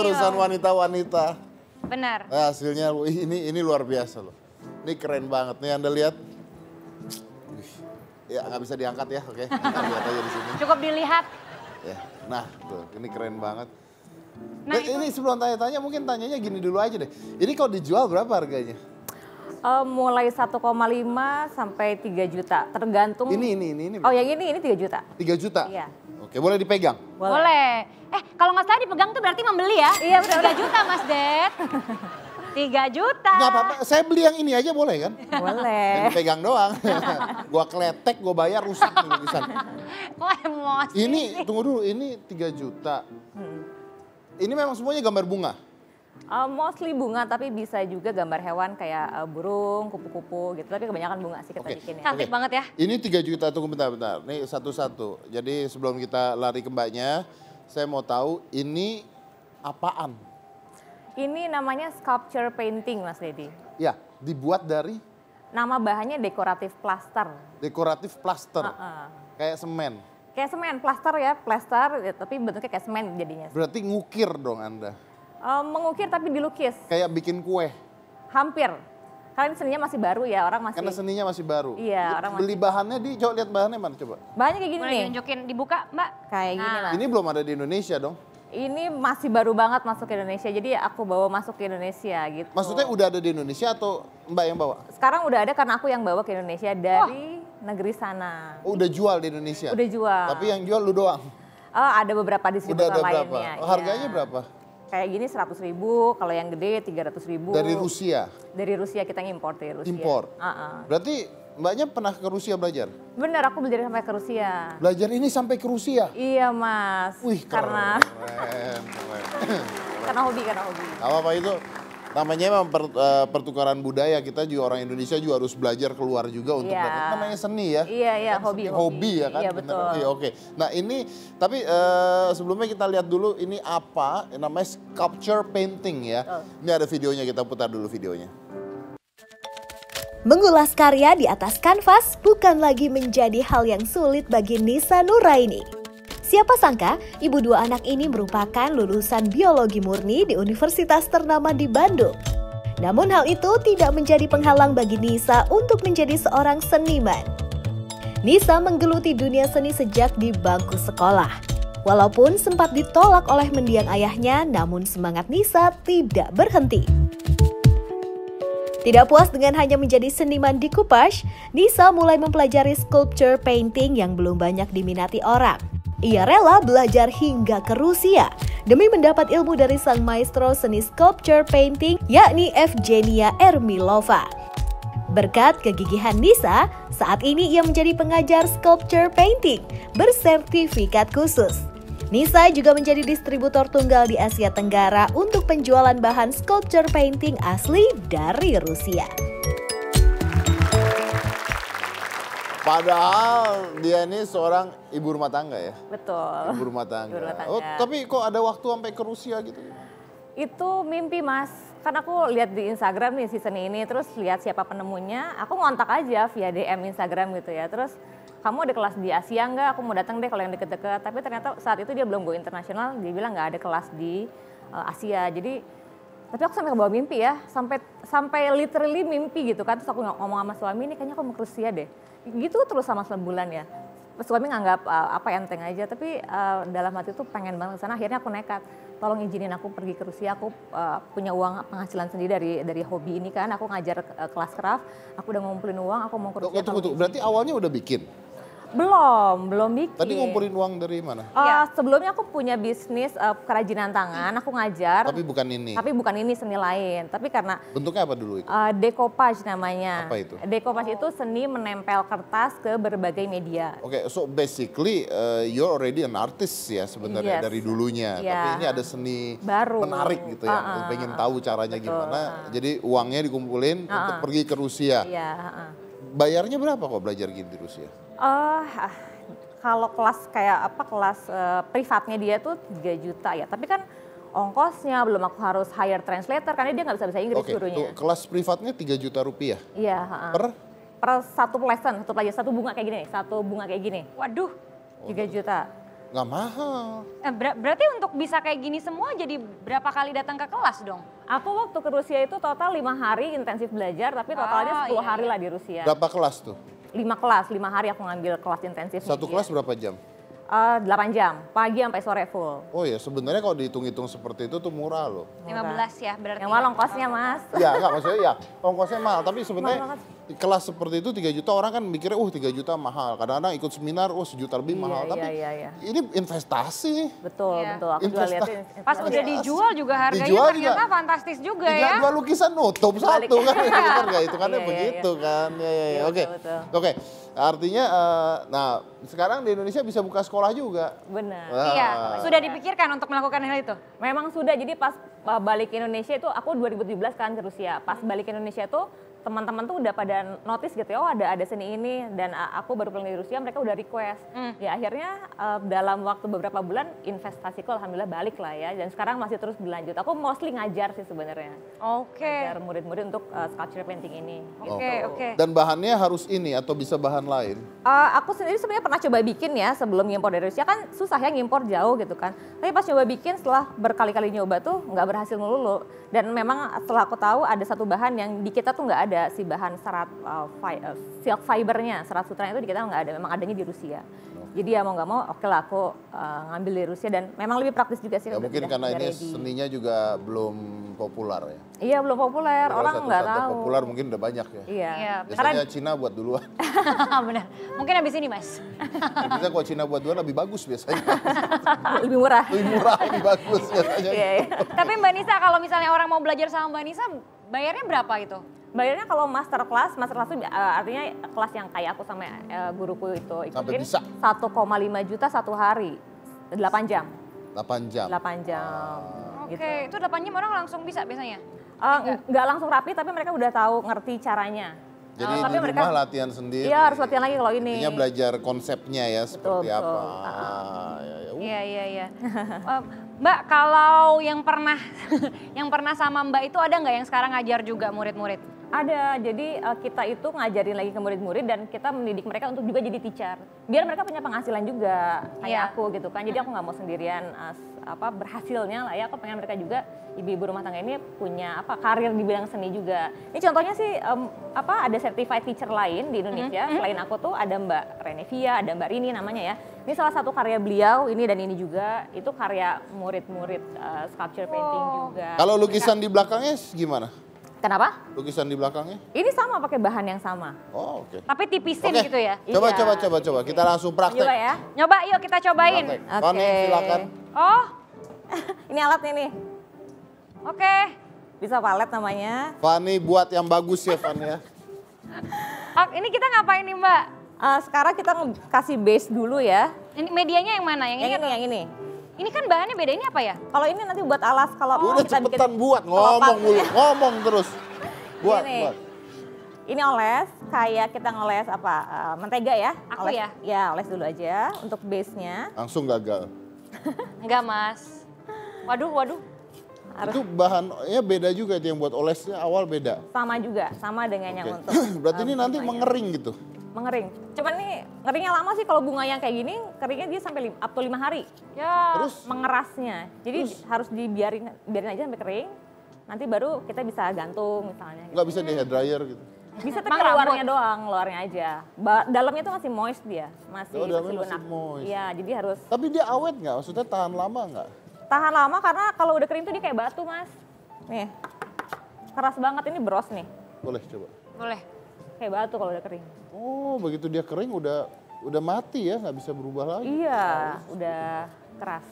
urusan wanita-wanita. Benar. Nah, hasilnya ini luar biasa loh. Ini keren banget nih Anda lihat. Ya nggak bisa diangkat ya, oke. Lihat aja di sini. Cukup dilihat. Ya, nah tuh ini keren banget. Nah, Ini sebelum tanya-tanya mungkin tanyanya gini dulu aja deh. Ini kalau dijual berapa harganya? Mulai 1,5 sampai 3 juta, tergantung. Ini. Oh yang ini 3 juta. 3 juta? Iya. Oke, boleh dipegang? Boleh. Kalau nggak salah dipegang tuh berarti membeli ya? Iya benar. 3 juta Mas Det. 3 juta. Nggak apa-apa, saya beli yang ini aja boleh kan? Boleh. Yang dipegang doang. Gua kletek, gua bayar rusak nih lukisan. Kok emosi? Ini, tunggu dulu, ini 3 juta. Ini memang semuanya gambar bunga? Mostly bunga, tapi bisa juga gambar hewan kayak burung, kupu-kupu gitu. Tapi kebanyakan bunga sih kita bikinnya. Cantik banget ya. Ini 3 juta, tunggu bentar. Nih satu-satu. Jadi sebelum kita lari ke mbaknya, saya mau tahu ini apaan? Ini namanya sculpture painting Mas Dedi. Ya, dibuat dari Nama bahannya dekoratif plaster. dekoratif plaster. Kayak semen. Kayak semen, plaster ya, plaster, ya, tapi bentuknya kayak semen jadinya. Berarti ngukir dong Anda. Mengukir tapi dilukis, Kayak bikin kue. hampir. Karena ini seninya masih baru ya, orang masih. Karena seninya masih baru. Iya, orang Beli bahannya coba lihat bahannya mana coba. Bahannya kayak gini Boleh nih, nunjukin dibuka Mbak? kayak gini lah. Ini belum ada di Indonesia dong. Ini masih baru banget masuk ke Indonesia, jadi aku bawa masuk ke Indonesia gitu. Maksudnya udah ada di Indonesia atau Mbak yang bawa? Sekarang udah ada karena aku yang bawa ke Indonesia dari negeri sana. Oh, udah jual di Indonesia? Udah jual. Tapi yang jual lu doang? Ada beberapa Udah distributor ada berapa? lainnya. Oh, harganya iya. berapa? Kayak gini 100.000, kalau yang gede 300.000. Dari Rusia? Dari Rusia, kita ngimpor dari Rusia. Impor? Berarti Mbaknya pernah ke Rusia belajar? Bener, aku belajar sampai ke Rusia. Belajar ini sampai ke Rusia? Iya Mas. Wih, karena keren. karena hobi. Apa itu? Namanya memang pertukaran budaya. Kita juga orang Indonesia juga harus belajar keluar juga untuk Iya. dapat. Namanya seni ya? Iya, Kan hobi. seni, hobi ya kan? Iya, Bener. betul. Oke. Nah ini, tapi sebelumnya kita lihat dulu ini apa, namanya sculpture painting ya. Ini ada videonya, kita putar dulu videonya. Mengulas karya di atas kanvas bukan lagi menjadi hal yang sulit bagi Nisa Nuraini. Siapa sangka ibu dua anak ini merupakan lulusan biologi murni di universitas ternama di Bandung. Namun hal itu tidak menjadi penghalang bagi Nisa untuk menjadi seorang seniman. Nisa menggeluti dunia seni sejak di bangku sekolah. Walaupun sempat ditolak oleh mendiang ayahnya, namun semangat Nisa tidak berhenti. Tidak puas dengan hanya menjadi seniman decoupage, Nisa mulai mempelajari sculpture painting yang belum banyak diminati orang. Ia rela belajar hingga ke Rusia demi mendapat ilmu dari sang maestro seni sculpture painting yakni Evgenia Ermilova. Berkat kegigihan Nisa, saat ini ia menjadi pengajar sculpture painting bersertifikat khusus. Nisa juga menjadi distributor tunggal di Asia Tenggara untuk penjualan bahan sculpture painting asli dari Rusia. Padahal dia ini seorang ibu rumah tangga ya? Betul. Ibu rumah tangga. Ibu rumah tangga. Oh, tapi kok ada waktu sampai ke Rusia gitu? Itu mimpi Mas. Kan aku lihat di Instagram nih season ini, terus lihat siapa penemunya, aku ngontak aja via DM Instagram gitu ya. Terus kamu ada kelas di Asia nggak? Aku mau datang deh kalau yang deket-deket. Tapi ternyata saat itu dia belum go internasional, dia bilang nggak ada kelas di Asia. Jadi, tapi aku sampai kebawa mimpi ya, sampai literally mimpi gitu kan. Terus aku ngomong sama suami, ini kayaknya aku mau ke Rusia deh. Gitu terus sama sebulan ya. Suami nganggap apa enteng aja, tapi dalam hati tuh pengen banget ke sana. Akhirnya aku nekat, tolong izinin aku pergi ke Rusia. Aku punya uang penghasilan sendiri dari hobi ini kan. Aku ngajar kelas craft, aku udah ngumpulin uang, aku mau ke Rusia. Tunggu. Berarti awalnya udah bikin? Belum bikin. Tadi ngumpulin uang dari mana? Sebelumnya aku punya bisnis kerajinan tangan, aku ngajar. Tapi bukan ini? Tapi bukan ini, seni lain. Tapi karena bentuknya apa dulu itu? Decoupage namanya. Apa itu? Decoupage itu seni menempel kertas ke berbagai media. Oke, so basically you're already an artist ya sebenarnya dari dulunya. Tapi ini ada seni baru menarik gitu ya. Aku pengen tahu caranya gimana. Jadi uangnya dikumpulin untuk pergi ke Rusia. Iya. Bayarnya berapa kok belajar gini di Rusia? Kalau kelas kelas privatnya dia tuh 3 juta ya. Tapi kan ongkosnya belum aku harus hire translator karena dia nggak bisa bahasa Inggris gurunya. Oke, kelas privatnya 3 juta rupiah? Iya. Per satu lesson, satu pelajaran, satu bunga kayak gini nih. Satu bunga kayak gini. Waduh. 3 juta. Nggak mahal. Berarti untuk bisa kayak gini semua jadi berapa kali datang ke kelas dong? Aku waktu ke Rusia itu total 5 hari intensif belajar, tapi totalnya 10 hari lah di Rusia. Berapa kelas tuh? 5 kelas, 5 hari aku ngambil kelas intensif. Satu kelas berapa jam? 8 jam, pagi sampai sore full. Oh ya, sebenarnya kalau dihitung-hitung seperti itu tuh murah loh. 15 ya berarti. Yang mahal ongkosnya, Mas. Ya enggak, maksudnya ya ongkosnya mahal. Tapi sebenarnya Mahal kelas seperti itu 3 juta orang kan mikirnya 3 juta mahal. Kadang-kadang ikut seminar, 1 juta lebih mahal. Tapi iya. ini investasi. Betul, Iya. betul. Aku juga liatin. Pas udah dijual juga harganya Dijual ternyata juga. fantastis juga Tinggal ya. 2 lukisan nutup satu kan. Bener nggak? Itu kan Iya, begitu kan. Ya. Oke. betul. Oke. Artinya, nah sekarang di Indonesia bisa buka sekolah juga. Benar. Iya, sudah dipikirkan untuk melakukan hal itu. Memang sudah, jadi pas balik ke Indonesia itu, aku 2017 kan ke Rusia. Pas balik ke Indonesia tuh, teman-teman tuh udah pada notice gitu ya, oh ada seni ini. Dan aku baru pulang dari Rusia, mereka udah request. Ya akhirnya dalam waktu beberapa bulan, investasiku alhamdulillah balik lah ya. Dan sekarang masih terus berlanjut. Aku mostly ngajar sih sebenarnya. Oke. Ngajar murid-murid untuk sculpture painting ini. Oke. Dan bahannya harus ini atau bisa bahan lain? Aku sendiri sebenarnya pernah coba bikin ya sebelum ngimpor dari Rusia, kan susah ya ngimpor jauh gitu kan. Tapi pas coba bikin setelah berkali-kali nyoba tuh nggak berhasil melulu. Dan memang setelah aku tahu ada satu bahan yang di kita tuh nggak ada, si bahan serat silk fibernya, serat sutranya itu di kita nggak ada, memang adanya di Rusia. Jadi ya mau nggak mau oke lah aku ngambil dari Rusia dan memang lebih praktis juga sih. Ya mungkin karena ini seninya juga belum populer ya. Iya belum populer, Kalau orang nggak satu-satu tahu. populer mungkin udah banyak ya. Iya. Biasanya Cina buat duluan. Benar. Mungkin habis ini Mas. Biasanya kalau Cina buat duluan lebih bagus biasanya. Lebih murah. Lebih murah, lebih bagus biasanya. Iya. Tapi Mbak Nisa kalau misalnya orang mau belajar sama Mbak Nisa, bayarnya berapa itu? Bayarnya kalau master class itu artinya kelas yang kayak aku sama guruku itu ikutin 1,5 juta satu hari, 8 jam. 8 jam. 8 jam. Oke, itu 8 jam orang langsung bisa biasanya? Nggak langsung rapi tapi mereka udah tahu ngerti caranya. Jadi tapi di rumah latihan sendiri. Iya harus latihan lagi kalau ini. Intinya belajar konsepnya ya seperti betul. apa. Iya. Mbak, kalau yang pernah yang pernah sama Mbak itu ada nggak yang sekarang ngajar juga murid-murid? Ada, jadi kita itu ngajarin lagi ke murid-murid dan kita mendidik mereka untuk juga jadi teacher. Biar mereka punya penghasilan juga kayak aku gitu kan. Jadi aku nggak mau sendirian berhasilnya lah ya. Aku pengen mereka juga ibu-ibu rumah tangga ini punya karir di bidang seni juga. Ini contohnya sih ada certified teacher lain di Indonesia. Selain aku tuh ada Mbak Renevia, ada Mbak Rini namanya ya. Ini salah satu karya beliau, ini dan ini juga. Itu karya murid-murid sculpture painting juga. Kalau lukisan di belakangnya gimana? Kenapa? Lukisan di belakangnya? Ini sama pakai bahan yang sama. Oh oke. Tapi tipisin Oke. gitu ya? Coba, Iya. Kita langsung praktek. Coba ya. Nyoba yuk kita cobain. Praktek. Oke. Fani, silakan. Oh, Ini alatnya nih. oke. Bisa palet namanya. Fani buat yang bagus ya Fani ya. Ini kita ngapain nih Mbak? Sekarang kita kasih base dulu ya. Ini medianya yang mana? Yang ini? Yang ini. Ini kan bahannya beda, ini apa ya? Kalau ini nanti buat alas kalau Udah kita cepetan buat, kelopak. ngomong mulu, ngomong terus. Buat, Ini. buat. Ini oles, kayak kita ngoles mentega ya. Aku oles, ya? Ya, oles dulu aja untuk base-nya. Langsung gagal. Enggak Mas. Waduh. Itu bahannya beda juga itu yang buat olesnya awal beda. Sama juga, sama dengan yang Oke. untuk Berarti ini nanti bunganya. mengering gitu. Mengering. Cuman nih ngeringnya lama sih kalau bunga yang kayak gini, keringnya dia sampai up to 5 hari. Ya. Terus Mengerasnya. Jadi harus biarin aja sampai kering. Nanti baru kita bisa gantung misalnya. nggak bisa di hair dryer gitu. Bisa tapi Emang rambut? luarnya doang, luarnya aja. Dalamnya tuh masih moist dia, masih Oh, dalamnya masih lunak. moist. Iya, jadi harus Tapi dia awet nggak? Maksudnya tahan lama nggak? tahan lama karena kalau udah kering tuh dia kayak batu, Mas. Nih. Keras banget ini bros nih. Boleh coba. Boleh. Kayak batu kalau udah kering. Oh, begitu dia kering udah mati ya, nggak bisa berubah lagi. Iya, udah keras.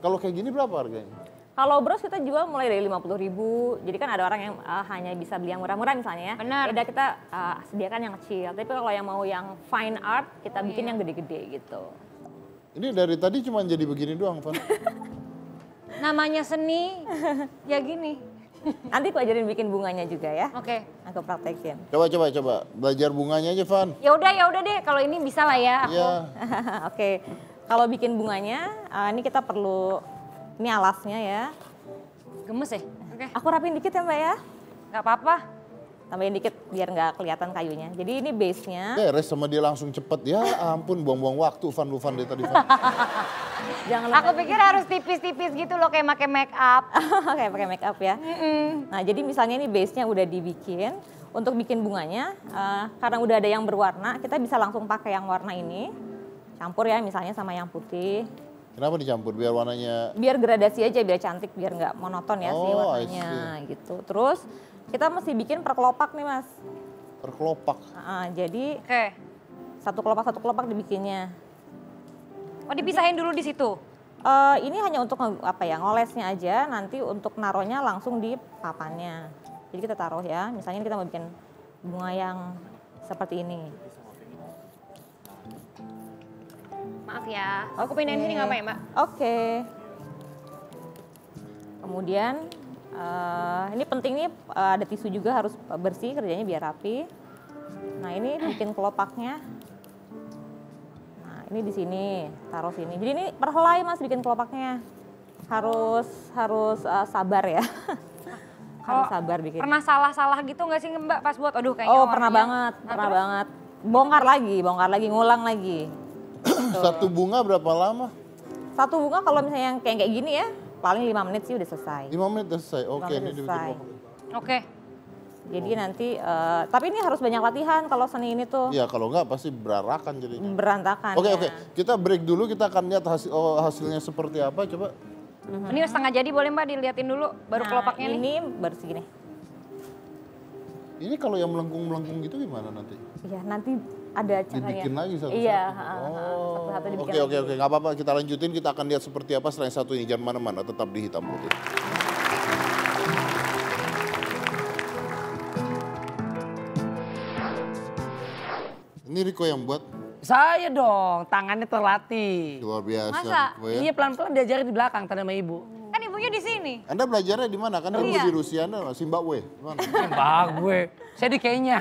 Kalau kayak gini berapa harganya? Kalau bros kita jual mulai dari 50.000. Jadi kan ada orang yang hanya bisa beli yang murah-murah misalnya ya. Benar. Beda kita sediakan yang kecil. Tapi kalau yang mau yang fine art, kita bikin yang gede-gede gitu. Ini dari tadi cuma jadi begini doang, Van. Namanya seni, ya gini. Nanti aku ajarin bikin bunganya juga ya. Oke. Aku praktekin. Coba. Belajar bunganya aja, Van. Ya udah deh. Kalau ini bisa lah ya. Iya. Oke, kalau bikin bunganya, ini kita perlu, ini alasnya ya. Gemes ya? Oke. Aku rapiin dikit ya Mbak ya. Gak apa-apa. Tambahin dikit biar nggak kelihatan kayunya. Jadi ini base-nya. Beres sama dia langsung cepet. Ya ampun, buang-buang waktu, Van, lu Van dari tadi, Van. Jangan Aku pikir harus tipis-tipis gitu loh kayak pakai make up. kayak pakai make up ya. Nah jadi misalnya ini base-nya udah dibikin. Untuk bikin bunganya, karena udah ada yang berwarna, kita bisa langsung pakai yang warna ini. Campur ya misalnya sama yang putih. Kenapa dicampur? Biar warnanya... Biar gradasi aja, biar cantik, biar nggak monoton ya sih Oh, warnanya gitu. Terus kita mesti bikin per kelopak nih mas. Per kelopak? Jadi Oke. satu kelopak dibikinnya. Oh dipisahin dulu di situ? Ini hanya untuk ngolesnya aja, nanti untuk naruhnya langsung di papannya. Jadi kita taruh ya, misalnya kita mau bikin bunga yang seperti ini. Maaf ya, aku pindahin sini nggak apa ya Mbak? Oke. Kemudian ini penting nih ada tisu juga harus bersih, kerjanya biar rapi. Nah ini bikin kelopaknya. Nah ini di sini, taruh sini. Jadi ini perhelai mas bikin kelopaknya. Harus sabar ya. Harus sabar bikin. Pernah salah-salah gitu nggak sih Mbak pas buat? Aduh kayaknya Oh pernah banget, pernah banget. Bongkar lagi, ngulang lagi. Satu bunga berapa lama? Satu bunga kalau misalnya yang kayak gini ya, paling 5 menit sih udah selesai. 5 menit udah selesai, oke. 5 menit Ini selesai. Oke. Jadi nanti, tapi ini harus banyak latihan kalau seni ini tuh. Iya kalau enggak pasti berarakan jadinya. Berantakan. Oke, ya. oke. Kita break dulu, kita akan lihat hasilnya seperti apa, coba. Ini setengah jadi boleh Mbak diliatin dulu baru Nah, kelopaknya nih. ini bersih gini. Ini kalau yang melengkung-melengkung gitu gimana nanti? Iya nanti ada caranya. Dibikin lagi satu-satu? Iya, Oh, satu-satu dibikin oke, lagi. oke, nggak apa-apa. Kita lanjutin, kita akan lihat seperti apa selain satu ini. Jangan mana-mana, tetap di Hitam Putih. Ini Riko yang buat, Saya dong, tangannya terlatih. luar biasa. Masa? Oh, ya? Iya pelan-pelan diajarin di belakang tanda sama ibu. Kan ibunya di sini. Anda belajarnya di mana? Kan dulu Iya. di Rusia, Anda Zimbabwe. Mana? Mbak gue, saya di Kenya.